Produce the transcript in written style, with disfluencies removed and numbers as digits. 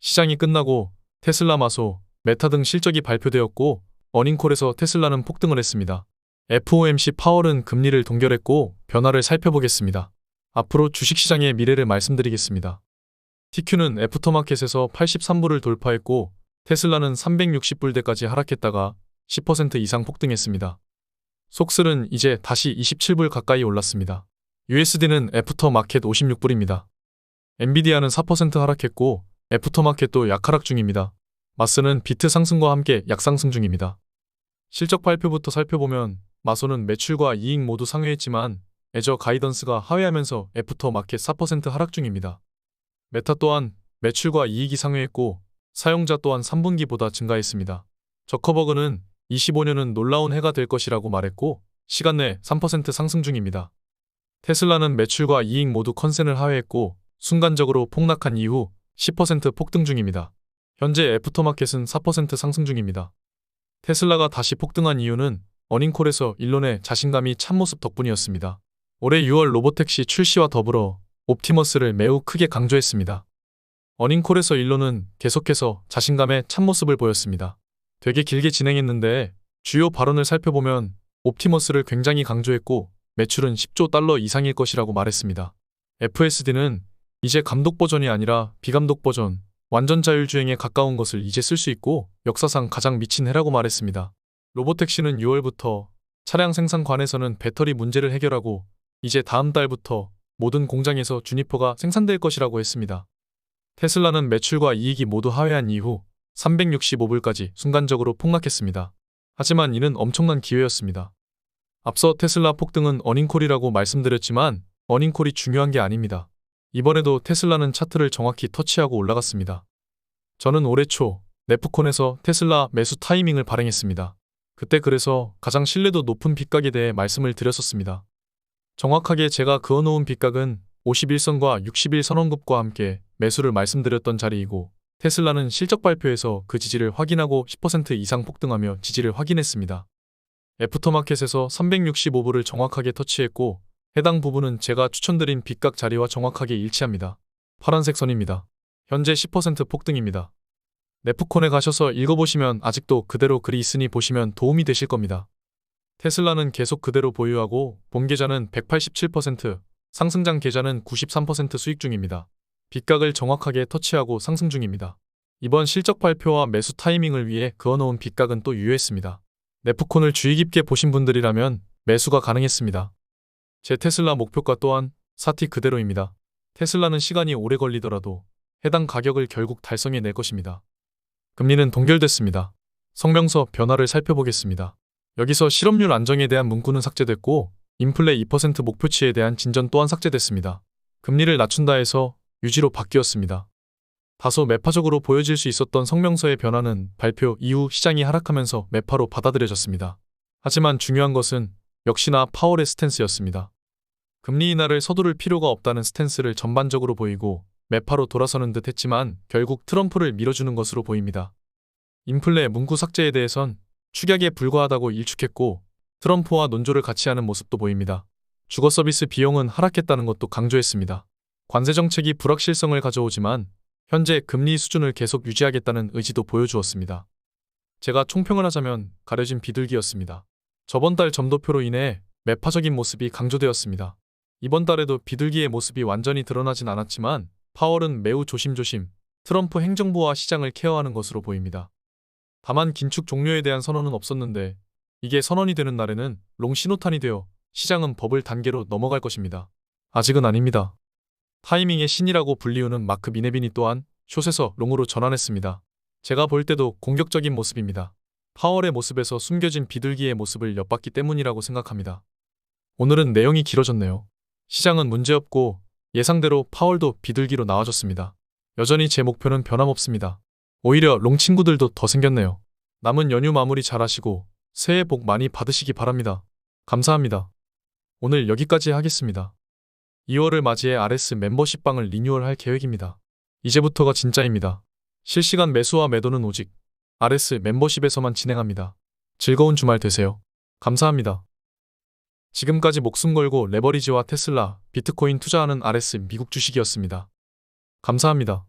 시장이 끝나고 테슬라 마소, 메타 등 실적이 발표되었고 어닝콜에서 테슬라는 폭등을 했습니다. FOMC 파월은 금리를 동결했고 변화를 살펴보겠습니다. 앞으로 주식시장의 미래를 말씀드리겠습니다. TQ는 애프터마켓에서 83불을 돌파했고 테슬라는 360불대까지 하락했다가 10% 이상 폭등했습니다. 속슬은 이제 다시 27불 가까이 올랐습니다. USD는 애프터마켓 56불입니다. 엔비디아는 4% 하락했고 애프터마켓도 약하락 중입니다. 마스는 비트 상승과 함께 약상승 중입니다. 실적 발표부터 살펴보면 마소는 매출과 이익 모두 상회했지만 애저 가이던스가 하회하면서 애프터마켓 4% 하락 중입니다. 메타 또한 매출과 이익이 상회했고 사용자 또한 3분기보다 증가했습니다. 저커버그는 25년은 놀라운 해가 될 것이라고 말했고 시간 내 3% 상승 중입니다. 테슬라는 매출과 이익 모두 컨센을 하회했고 순간적으로 폭락한 이후 10% 폭등 중입니다. 현재 애프터마켓은 4% 상승 중입니다. 테슬라가 다시 폭등한 이유는 어닝콜에서 일론의 자신감이 찬 모습 덕분이었습니다. 올해 6월 로보택시 출시와 더불어 옵티머스를 매우 크게 강조했습니다. 어닝콜에서 일론은 계속해서 자신감의 참모습을 보였습니다. 되게 길게 진행했는데 주요 발언을 살펴보면 옵티머스를 굉장히 강조했고 매출은 10조 달러 이상일 것이라고 말했습니다. FSD는 이제 감독 버전이 아니라 비감독 버전, 완전 자율주행에 가까운 것을 이제 쓸 수 있고 역사상 가장 미친 해라고 말했습니다. 로보택시는 6월부터 차량 생산관에서는 배터리 문제를 해결하고 이제 다음 달부터 모든 공장에서 주니퍼가 생산될 것이라고 했습니다. 테슬라는 매출과 이익이 모두 하회한 이후 365불까지 순간적으로 폭락했습니다. 하지만 이는 엄청난 기회였습니다. 앞서 테슬라 폭등은 어닝콜이라고 말씀드렸지만 어닝콜이 중요한 게 아닙니다. 이번에도 테슬라는 차트를 정확히 터치하고 올라갔습니다. 저는 올해 초 네프콘에서 테슬라 매수 타이밍을 발행했습니다. 그때 그래서 가장 신뢰도 높은 빗각에 대해 말씀을 드렸었습니다. 정확하게 제가 그어놓은 빗각은 51선과 61선원급과 함께 매수를 말씀드렸던 자리이고 테슬라는 실적 발표에서 그 지지를 확인하고 10% 이상 폭등하며 지지를 확인했습니다. 애프터마켓에서 365불을 정확하게 터치했고 해당 부분은 제가 추천드린 빗각 자리와 정확하게 일치합니다. 파란색 선입니다. 현재 10% 폭등입니다. 네프콘에 가셔서 읽어보시면 아직도 그대로 글이 있으니 보시면 도움이 되실 겁니다. 테슬라는 계속 그대로 보유하고 봄계좌는 187%, 상승장 계좌는 93% 수익 중입니다. 빗각을 정확하게 터치하고 상승 중입니다. 이번 실적 발표와 매수 타이밍을 위해 그어놓은 빗각은 또 유효했습니다. 네프콘을 주의 깊게 보신 분들이라면 매수가 가능했습니다. 제 테슬라 목표가 또한 사티 그대로입니다. 테슬라는 시간이 오래 걸리더라도 해당 가격을 결국 달성해낼 것입니다. 금리는 동결됐습니다. 성명서 변화를 살펴보겠습니다. 여기서 실업률 안정에 대한 문구는 삭제됐고 인플레 2% 목표치에 대한 진전 또한 삭제됐습니다. 금리를 낮춘다 해서 유지로 바뀌었습니다. 다소 매파적으로 보여질 수 있었던 성명서의 변화는 발표 이후 시장이 하락하면서 매파로 받아들여졌습니다. 하지만 중요한 것은 역시나 파월의 스탠스였습니다. 금리 인하를 서두를 필요가 없다는 스탠스를 전반적으로 보이고 매파로 돌아서는 듯 했지만 결국 트럼프를 밀어주는 것으로 보입니다. 인플레 문구 삭제에 대해선 축약에 불과하다고 일축했고 트럼프와 논조를 같이 하는 모습도 보입니다. 주거 서비스 비용은 하락했다는 것도 강조했습니다. 관세 정책이 불확실성을 가져오지만 현재 금리 수준을 계속 유지하겠다는 의지도 보여주었습니다. 제가 총평을 하자면 가려진 비둘기였습니다. 저번 달 점도표로 인해 매파적인 모습이 강조되었습니다. 이번 달에도 비둘기의 모습이 완전히 드러나진 않았지만 파월은 매우 조심조심 트럼프 행정부와 시장을 케어하는 것으로 보입니다. 다만 긴축 종료에 대한 선언은 없었는데 이게 선언이 되는 날에는 롱 신호탄이 되어 시장은 버블 단계로 넘어갈 것입니다. 아직은 아닙니다. 타이밍의 신이라고 불리우는 마크 미네비니 또한 숏에서 롱으로 전환했습니다. 제가 볼 때도 공격적인 모습입니다. 파월의 모습에서 숨겨진 비둘기의 모습을 엿봤기 때문이라고 생각합니다. 오늘은 내용이 길어졌네요. 시장은 문제없고 예상대로 파월도 비둘기로 나와줬습니다. 여전히 제 목표는 변함없습니다. 오히려 롱 친구들도 더 생겼네요. 남은 연휴 마무리 잘하시고 새해 복 많이 받으시기 바랍니다. 감사합니다. 오늘 여기까지 하겠습니다. 2월을 맞이해 RS 멤버십방을 리뉴얼할 계획입니다. 이제부터가 진짜입니다. 실시간 매수와 매도는 오직 RS 멤버십에서만 진행합니다. 즐거운 주말 되세요. 감사합니다. 지금까지 목숨 걸고 레버리지와 테슬라, 비트코인 투자하는 RS 미국 주식이었습니다. 감사합니다.